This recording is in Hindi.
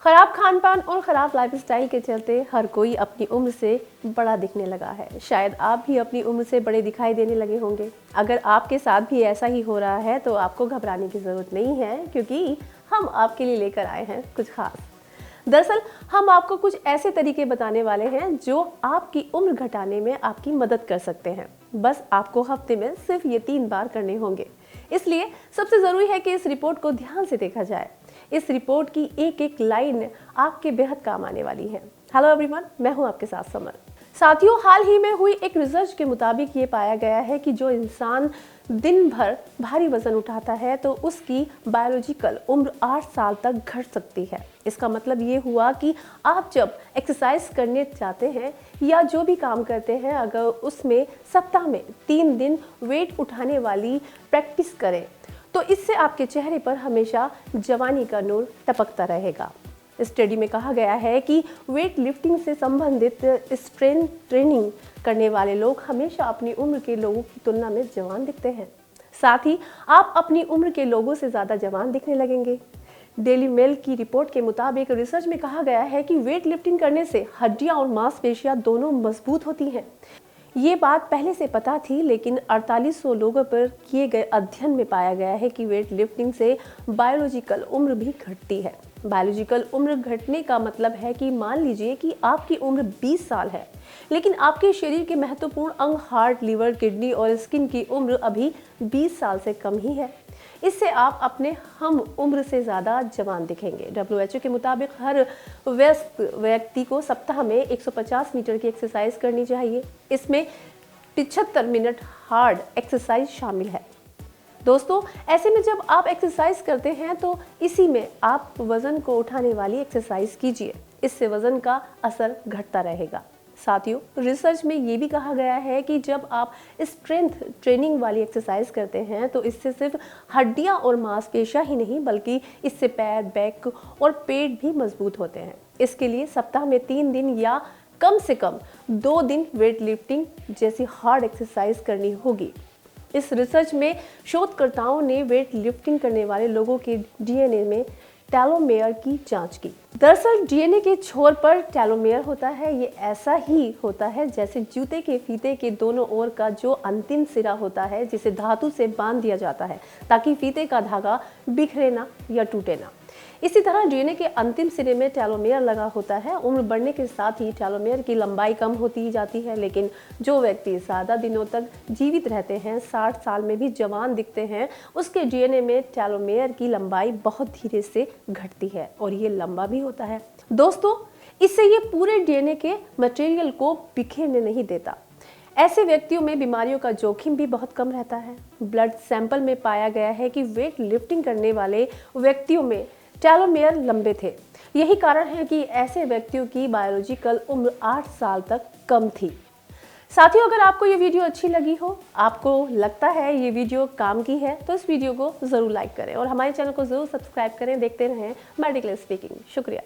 खराब खान पान और ख़राब लाइफस्टाइल के चलते हर कोई अपनी उम्र से बड़ा दिखने लगा है। शायद आप भी अपनी उम्र से बड़े दिखाई देने लगे होंगे। अगर आपके साथ भी ऐसा ही हो रहा है तो आपको घबराने की ज़रूरत नहीं है, क्योंकि हम आपके लिए लेकर आए हैं कुछ खास। दरअसल हम आपको कुछ ऐसे तरीके बताने वाले हैं जो आपकी उम्र घटाने में आपकी मदद कर सकते हैं। बस आपको हफ्ते में सिर्फ ये 3 बार करने होंगे। इसलिए सबसे ज़रूरी है कि इस रिपोर्ट को ध्यान से देखा जाए। इस रिपोर्ट की एक एक लाइन आपके बेहद काम आने वाली है। हेलो एवरीवन, मैं हूं आपके साथ समर। साथियों, हाल ही में हुई एक रिसर्च के मुताबिक ये पाया गया है कि जो इंसान दिन भर भारी वजन उठाता है तो उसकी बायोलॉजिकल उम्र 8 साल तक घट सकती है। इसका मतलब ये हुआ कि आप जब एक्सरसाइज करने जाते हैं या जो भी काम करते हैं, अगर उसमें सप्ताह में 3 दिन वेट उठाने वाली प्रैक्टिस करें तो इससे आपके चेहरे पर हमेशा जवानी का नूर टपकता रहेगा। स्टडी में कहा गया है कि वेट लिफ्टिंग से संबंधित स्ट्रेंथ ट्रेनिंग करने वाले लोग हमेशा अपनी उम्र के लोगों की तुलना में जवान दिखते हैं। साथ ही आप अपनी उम्र के लोगों से ज़्यादा जवान दिखने लगेंगे। डेली मेल की रिपोर्ट के मुताबिक रिसर्च में कहा गया है कि वेट लिफ्टिंग करने से हड्डियां और मांसपेशियां दोनों मजबूत होती हैं। ये बात पहले से पता थी, लेकिन 4800 लोगों पर किए गए अध्ययन में पाया गया है कि वेट लिफ्टिंग से बायोलॉजिकल उम्र भी घटती है। बायोलॉजिकल उम्र घटने का मतलब है कि मान लीजिए कि आपकी उम्र 20 साल है, लेकिन आपके शरीर के महत्वपूर्ण अंग हार्ट, लिवर, किडनी और स्किन की उम्र अभी 20 साल से कम ही है। इससे आप अपने हम उम्र से ज़्यादा जवान दिखेंगे। WHO के मुताबिक हर वयस्क व्यक्ति को सप्ताह में 150 मीटर की एक्सरसाइज करनी चाहिए। इसमें 75 मिनट हार्ड एक्सरसाइज शामिल है। दोस्तों, ऐसे में जब आप एक्सरसाइज करते हैं तो इसी में आप वज़न को उठाने वाली एक्सरसाइज कीजिए। इससे वज़न का असर घटता रहेगा। साथियों, रिसर्च में ये भी कहा गया है कि जब आप स्ट्रेंथ ट्रेनिंग वाली एक्सरसाइज करते हैं तो इससे सिर्फ हड्डियां और मांसपेशियां ही नहीं, बल्कि इससे पैर, बैक और पेट भी मजबूत होते हैं। इसके लिए सप्ताह में 3 दिन या कम से कम 2 दिन वेट लिफ्टिंग जैसी हार्ड एक्सरसाइज करनी होगी। इस रिसर्च में शोधकर्ताओं ने वेट लिफ्टिंग करने वाले लोगों के डीएनए में टेलोमेयर की जांच की। दरअसल डीएनए के छोर पर टेलोमेयर होता है। ये ऐसा ही होता है जैसे जूते के फीते के दोनों ओर का जो अंतिम सिरा होता है, जिसे धातु से बांध दिया जाता है ताकि फीते का धागा बिखरे ना या टूटे ना। इसी तरह डीएनए के अंतिम सिरे में टेलोमेयर लगा होता है। उम्र बढ़ने के साथ ही टेलोमेयर की लंबाई कम होती ही जाती है, लेकिन जो व्यक्ति ज़्यादा दिनों तक जीवित रहते हैं, 60 साल में भी जवान दिखते हैं, उसके डीएनए में टेलोमेयर की लंबाई बहुत धीरे से घटती है और ये लंबा भी होता है। दोस्तों, इससे ये पूरे डीएनए के मटेरियल को बिखेरने नहीं देता। ऐसे व्यक्तियों में बीमारियों का जोखिम भी बहुत कम रहता है। ब्लड सैंपल में पाया गया है कि वेट लिफ्टिंग करने वाले व्यक्तियों में टेलोमेयर लंबे थे। यही कारण है कि ऐसे व्यक्तियों की बायोलॉजिकल उम्र 8 साल तक कम थी। साथियों, अगर आपको ये वीडियो अच्छी लगी हो, आपको लगता है ये वीडियो काम की है, तो इस वीडियो को ज़रूर लाइक करें और हमारे चैनल को ज़रूर सब्सक्राइब करें। देखते रहें मेडिकल स्पीकिंग। शुक्रिया।